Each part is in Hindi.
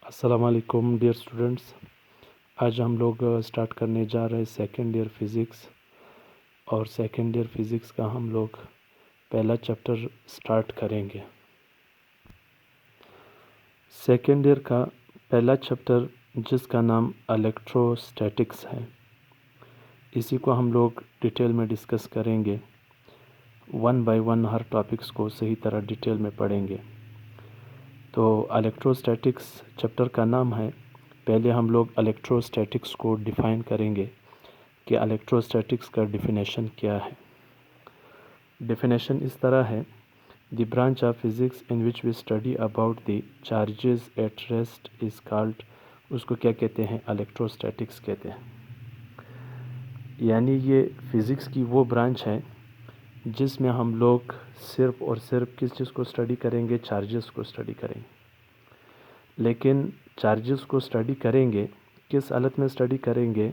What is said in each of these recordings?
अस्सलाम वालेकुम डियर स्टूडेंट्स। आज हम लोग स्टार्ट करने जा रहे हैं सेकेंड ईयर फ़िज़िक्स। और सेकेंड ईयर फ़िज़िक्स का हम लोग पहला चैप्टर स्टार्ट करेंगे। सेकेंड ईयर का पहला चैप्टर जिसका नाम इलेक्ट्रोस्टैटिक्स है, इसी को हम लोग डिटेल में डिस्कस करेंगे। One by one her topics को सही तरह डिटेल में पढ़ेंगे। तो इलेक्ट्रोस्टैटिक्स चैप्टर का नाम है। पहले हम लोग इलेक्ट्रोस्टैटिक्स को डिफ़ाइन करेंगे कि इलेक्ट्रोस्टैटिक्स का डिफिनेशन क्या है। डिफिनेशन इस तरह है, the branch of physics in which we study about the charges at rest is called, उसको क्या कहते हैं, इलेक्ट्रोस्टैटिक्स कहते हैं। यानी ये फ़िज़िक्स की वो ब्रांच है जिसमें हम लोग सिर्फ़ और सिर्फ किस चीज़ को स्टडी करेंगे, चार्जेस को स्टडी करेंगे। लेकिन चार्जेस को स्टडी करेंगे किस हालत में स्टडी करेंगे,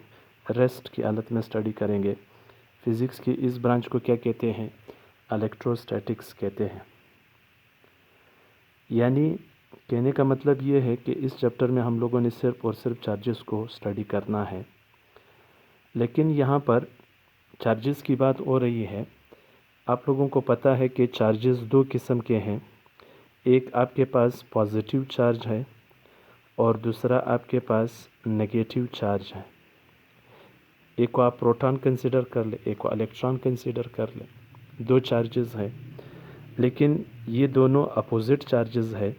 रेस्ट की हालत में स्टडी करेंगे। फ़िज़िक्स की इस ब्रांच को क्या कहते हैं, इलेक्ट्रोस्टैटिक्स कहते हैं। यानी कहने का मतलब ये है कि इस चैप्टर में हम लोगों ने सिर्फ़ और सिर्फ चार्जेस को स्टडी करना है। लेकिन यहाँ पर चार्जेस की बात हो रही है। आप लोगों को पता है कि चार्जेस दो किस्म के हैं। एक आपके पास पॉजिटिव चार्ज है और दूसरा आपके पास नेगेटिव चार्ज है। एक को आप प्रोटॉन कंसिडर कर ले, एक को इलेक्ट्रॉन कंसिडर कर ले। दो चार्जेस हैं, लेकिन ये दोनों अपोजिट चार्जेस है।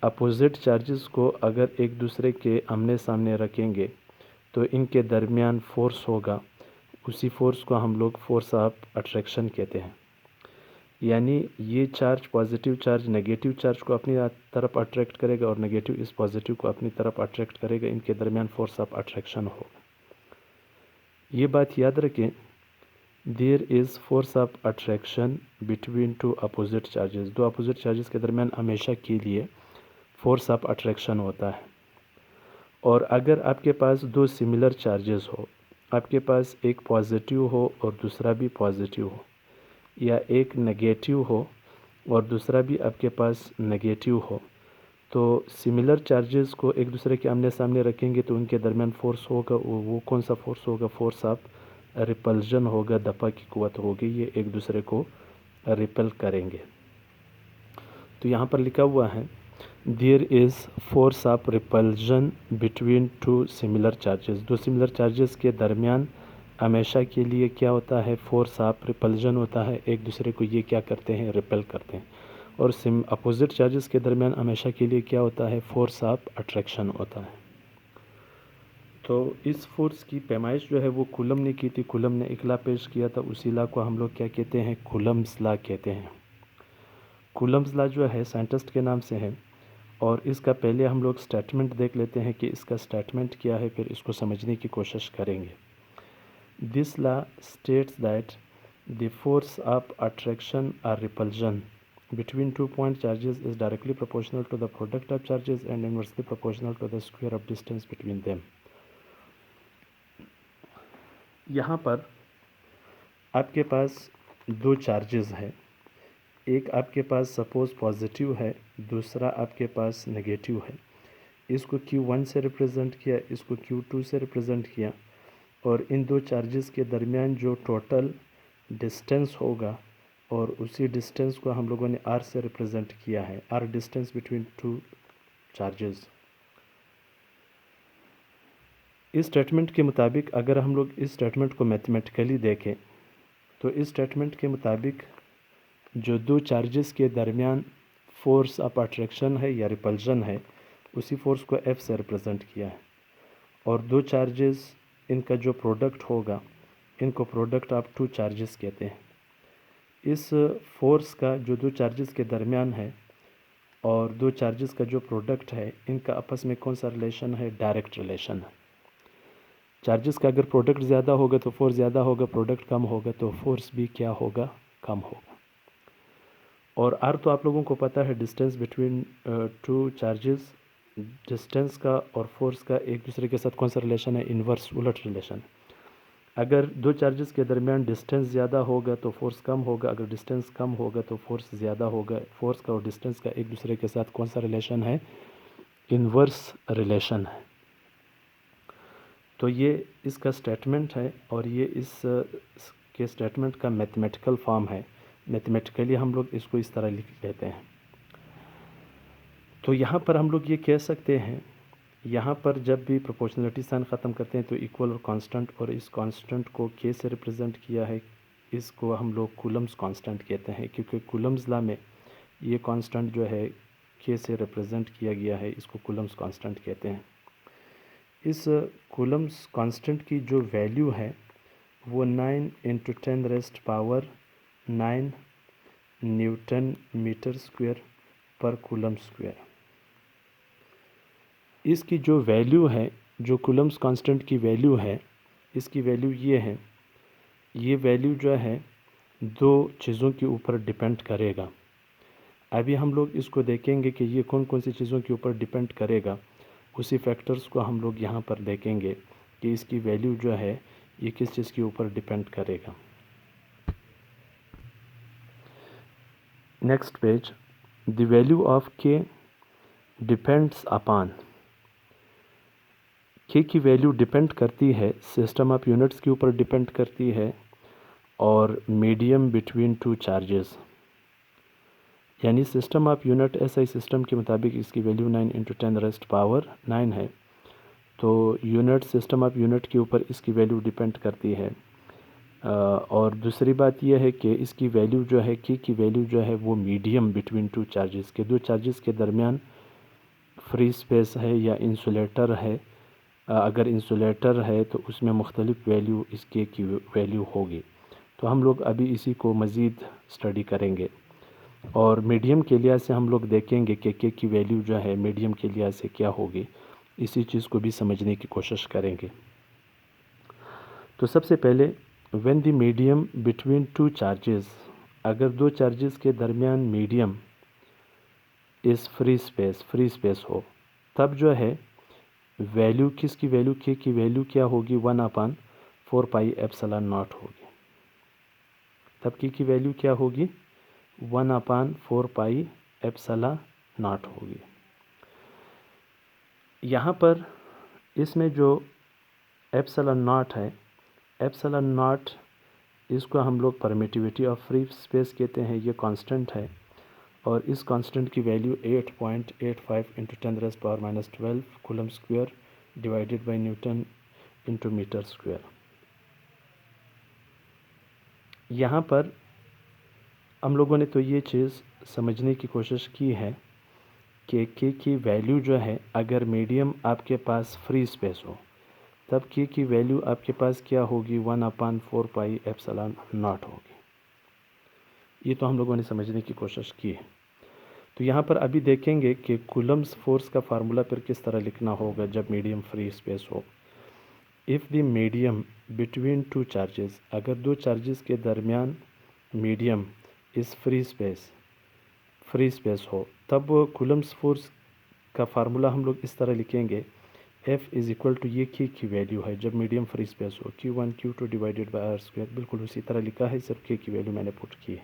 अपोजिट चार्जेस को अगर एक दूसरे के आमने सामने रखेंगे तो इनके दरमियान फोर्स होगा। उसी फोर्स को हम लोग फोर्स ऑफ अट्रैक्शन कहते हैं। यानी ये charge, positive charge negative charge को अपनी तरफ अट्रैक्ट करेगा और नेगेटिव इस पॉजिटिव को अपनी तरफ अट्रैक्ट करेगा। इनके दरमियान फोर्स ऑफ अट्रैक्शन होगा। ये बात याद रखें, there is force of attraction between two opposite charges. दो अपोजिट चार्जेस के दरमियान हमेशा के लिए फोर्स ऑफ अट्रैक्शन होता है। और अगर आपके पास दो सिमिलर चार्जेस हो, आपके पास एक पॉजिटिव हो और दूसरा भी पॉजिटिव हो, या एक नेगेटिव हो और दूसरा भी आपके पास नेगेटिव हो, तो सिमिलर चार्जेस को एक दूसरे के आमने सामने रखेंगे तो उनके दरमियान फोर्स होगा। वो कौन सा फोर्स होगा, फोर्स ऑफ रिपल्जन होगा। दफ़ा की कुव्वत होगी, ये एक दूसरे को रिपेल करेंगे। तो यहाँ पर लिखा हुआ है, there is force of repulsion between two similar charges. दो सिमिलर चार्जेस के दरमियान हमेशा के लिए क्या होता है, फोर्स ऑफ रिपल्जन होता है। एक दूसरे को ये क्या करते हैं, रिपेल करते हैं। और अपोजिट चार्जेस के दरमियान हमेशा के लिए क्या होता है, फोर्स ऑफ अट्रैक्शन होता है। तो इस फोर्स की पैमाइश जो है वो कूलम ने की थी। कूलम ने एक लॉ पेश किया था, उसी लॉ को हम लोग क्या कहते हैं, कूलम्स लॉ कहते हैं। कूलम्स लॉ जो है साइंटिस्ट के नाम से है। और इसका पहले हम लोग स्टेटमेंट देख लेते हैं कि इसका स्टेटमेंट क्या है, फिर इसको समझने की कोशिश करेंगे। This law states that the force of attraction और repulsion between 2 point charges is directly proportional to the product of charges and inversely proportional to the square of distance between them. यहाँ पर आपके पास दो चार्जेस है। एक आपके पास सपोज पॉजिटिव है, दूसरा आपके पास नेगेटिव है। इसको Q1 से रिप्रेजेंट किया, इसको Q2 से रिप्रेजेंट किया। और इन दो चार्जेस के दरमियान जो टोटल डिस्टेंस होगा, और उसी डिस्टेंस को हम लोगों ने R से रिप्रेजेंट किया है। R distance between two charges. इस स्टेटमेंट के मुताबिक अगर हम लोग इस स्टेटमेंट को मैथमेटिकली देखें तो इस स्टेटमेंट के मुताबिक जो दो चार्जेस के दरमियान फोर्स ऑफ अट्रैक्शन है या रिपल्जन है, उसी फोर्स को F से रिप्रेजेंट किया है। और दो चार्जेस, इनका जो प्रोडक्ट होगा, इनको प्रोडक्ट ऑफ टू चार्जेस कहते हैं। इस फोर्स का जो दो चार्जेस के दरमियान है और दो चार्जेस का जो प्रोडक्ट है, इनका आपस में कौन सा रिलेशन है, डायरेक्ट रिलेशन है। चार्जेस का अगर प्रोडक्ट ज़्यादा होगा तो फोर्स ज़्यादा होगा, प्रोडक्ट कम होगा तो फोर्स भी क्या होगा, कम होगा। और आर तो आप लोगों को पता है, distance between two charges, distance का और फोर्स का एक दूसरे के साथ कौन सा रिलेशन है, इन्वर्स, उलट रिलेशन। अगर दो चार्जेस के दरमियान डिस्टेंस ज़्यादा होगा तो फोर्स कम होगा, अगर डिस्टेंस कम होगा तो फोर्स ज़्यादा होगा। फोर्स का और डिस्टेंस का एक दूसरे के साथ कौन सा रिलेशन है, इन्वर्स रिलेशन है। तो ये इसका स्टेटमेंट है और ये इस के स्टेटमेंट का मैथमेटिकल फॉर्म है। मैथमेटिकली हम लोग इसको इस तरह लिख लेते हैं। तो यहाँ पर हम लोग ये कह सकते हैं, यहाँ पर जब भी प्रोपोर्शनलिटी साइन ख़त्म करते हैं तो इक्वल और कांस्टेंट, और इस कांस्टेंट को के से रिप्रेजेंट किया है, इसको हम लोग कूलम्स कांस्टेंट कहते हैं, क्योंकि कूलम्स लॉ में ये कांस्टेंट जो है के से रिप्रेजेंट किया गया है, इसको कूलम्स कांस्टेंट कहते हैं। इस कूलम्स कांस्टेंट की जो वैल्यू है वो 9 × 10⁻⁹ न्यूटन मीटर स्क्वायर पर कूलम स्क्वायर। इसकी जो वैल्यू है, जो कूलम्स कांस्टेंट की वैल्यू है, इसकी वैल्यू ये है। ये वैल्यू जो है दो चीज़ों के ऊपर डिपेंड करेगा। अभी हम लोग इसको देखेंगे कि ये कौन कौन सी चीज़ों के ऊपर डिपेंड करेगा। उसी फैक्टर्स को हम लोग यहाँ पर देखेंगे कि इसकी वैल्यू जो है ये किस चीज़ के ऊपर डिपेंड करेगा। Next page, the value of के डिपेंड्स अपॉन। के की वैल्यू डिपेंड करती है सिस्टम ऑफ यूनिट्स के ऊपर डिपेंड करती है और मीडियम बिटवीन टू चार्जेस। यानी system of unit SI system के मुताबिक इसकी वैल्यू 9 × 10⁻⁹ है। तो यूनिट सिस्टम ऑफ यूनिट के ऊपर इसकी वैल्यू डिपेंड करती है। और दूसरी बात यह है कि इसकी वैल्यू जो है की वैल्यू जो है वो मीडियम बिटवीन टू चार्जेस के, दो चार्जेस के दरमियान फ्री स्पेस है या इंसुलेटर है। अगर इंसुलेटर है तो उसमें मुख्तलिफ वैल्यू इसके की वैल्यू होगी। तो हम लोग अभी इसी को मज़ीद स्टडी करेंगे और मीडियम के लिहाज से हम लोग देखेंगे कि के की वैल्यू जो है मीडियम के लिहाज से क्या होगी। इसी चीज़ को भी समझने की कोशिश करेंगे। तो सबसे पहले when the medium between two charges, अगर दो चार्जेस के दरमियान मीडियम इस फ्री स्पेस हो, तब जो है वैल्यू किसकी वैल्यू के की वैल्यू क्या होगी 1/4πε0 होगी। तब की वैल्यू क्या होगी 1/4πε0 होगी। यहाँ पर इसमें जो ε0 है, ε0 इसको हम लोग परमिटिविटी ऑफ फ्री स्पेस कहते हैं। ये कांस्टेंट है और इस कांस्टेंट की value 8.85 × 10⁻⁻12 coulomb square divided by newton into metre square. यहाँ पर हम लोगों ने तो ये चीज़ समझने की कोशिश की है कि के की वैल्यू जो है, अगर मीडियम आपके पास फ्री स्पेस हो तब के की वैल्यू आपके पास क्या होगी 1/4πε0 होगी। ये तो हम लोगों ने समझने की कोशिश की है। तो यहाँ पर अभी देखेंगे कि कूलम्स फोर्स का फार्मूला फिर किस तरह लिखना होगा जब मीडियम फ्री स्पेस हो। If the medium between two charges, अगर दो चार्जेस के दरमियान मीडियम इस फ्री स्पेस हो, तब कूलम्स फोर्स का फार्मूला हम लोग इस तरह लिखेंगे। F = ये की वैल्यू है जब मीडियम फ्री स्पेस हो, Q1 Q2 divided by r²। बिल्कुल उसी तरह लिखा है, सिर्फ के की वैल्यू मैंने पुट की है।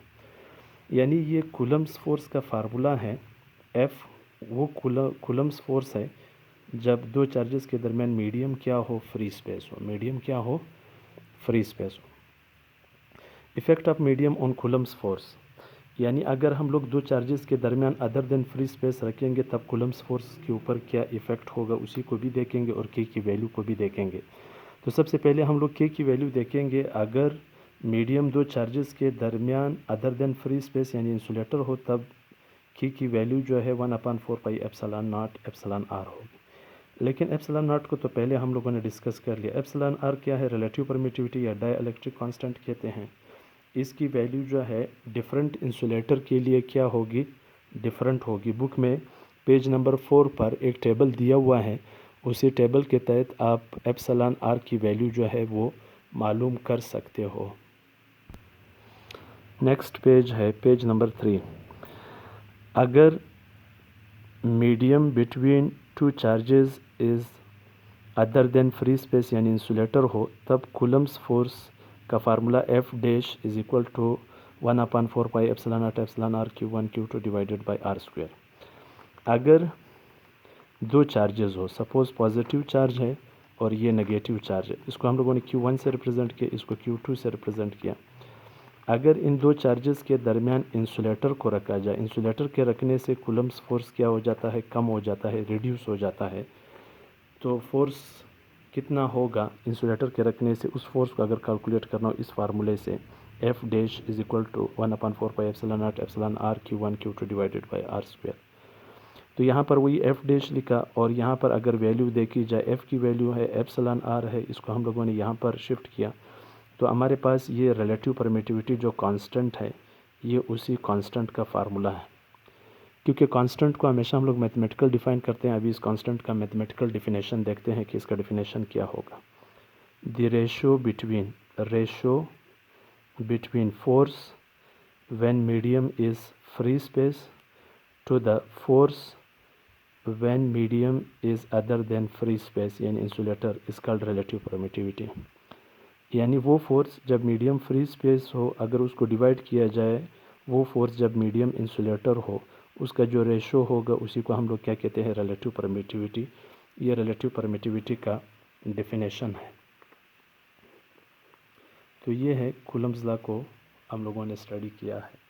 यानी ये कूलम्स फोर्स का फार्मूला है। F वो कूलम्स फोर्स है जब दो चार्जेस के दरमियान मीडियम क्या हो, फ्री स्पेस हो। मीडियम क्या हो, फ्री स्पेस हो। Effect of medium on Coulomb's force, यानी अगर हम लोग दो चार्जेस के दरमियान अदर देन फ्री स्पेस रखेंगे तब कूलम्स फोर्स के ऊपर क्या इफ़ेक्ट होगा, उसी को भी देखेंगे और के की वैल्यू को भी देखेंगे। तो सबसे पहले हम लोग के की वैल्यू देखेंगे। अगर मीडियम दो चार्जेस के दरमियान अदर देन फ्री स्पेस यानी इंसुलेटर हो, तब के की वैल्यू जो है 1/4πε0 होगी। लेकिन ε0 को तो पहले हम लोगों ने डिस्कस कर लिया। ε क्या है, रिलेटिव परमिटिविटी या डाई इलेक्ट्रिक कॉन्स्टेंट कहते हैं। इसकी वैल्यू जो है डिफरेंट इंसुलेटर के लिए क्या होगी, डिफरेंट होगी। बुक में पेज नंबर 4 पर एक टेबल दिया हुआ है, उसी टेबल के तहत आप ε की वैल्यू जो है वो मालूम कर सकते हो। नेक्स्ट पेज है पेज नंबर 3। अगर medium between two charges is other than free space यानी इंसुलेटर हो, तब कूलम्स फोर्स का formula F' = 1/4πε0 Q1 Q2 divided by r²। अगर दो चार्जेस हो, सपोज़ पॉजिटिव चार्ज है और ये नेगेटिव चार्ज है, इसको हम लोगों ने Q1 से रिप्रेजेंट किया, इसको Q2 से रिप्रेजेंट किया। अगर इन दो चार्जेस के दरमियान इंसुलेटर को रखा जाए, इंसुलेटर के रखने से कूलम्ब्स फोर्स क्या हो जाता है, कम हो जाता है, रिड्यूस हो जाता है। तो फोर्स कितना होगा इंसुलेटर के रखने से, उस फोर्स को अगर कैलकुलेट करना हो इस फार्मूले से, F dash is equal to 1/4 epsilon R Q1 Q2 divided by R square. तो यहाँ पर वही F डैश लिखा, और यहाँ पर अगर वैल्यू देखी जाए, F की वैल्यू है एप्सिलॉन आर है, इसको हम लोगों ने यहाँ पर शिफ्ट किया, तो हमारे पास ये रिलेटिव परमिटिविटी जो कांस्टेंट है, ये उसी कांस्टेंट का फार्मूला है। क्योंकि कांस्टेंट को हमेशा हम लोग मैथमेटिकल डिफाइन करते हैं, अभी इस कांस्टेंट का मैथमेटिकल डिफिनेशन देखते हैं कि इसका डिफिनेशन क्या होगा। The ratio between force when medium is free space to the force when medium is other than free space, यानी insulator, is called relative permittivity. यानी वो फोर्स जब मीडियम फ्री स्पेस हो, अगर उसको डिवाइड किया जाए, वो फोर्स जब मीडियम इंसुलेटर हो, उसका जो रेशो होगा उसी को हम लोग क्या कहते हैं, रिलेटिव परमिटिविटी। ये रिलेटिव परमिटिविटी का डेफिनेशन है। तो ये है कूलम्ब्स लॉ को हम लोगों ने स्टडी किया है।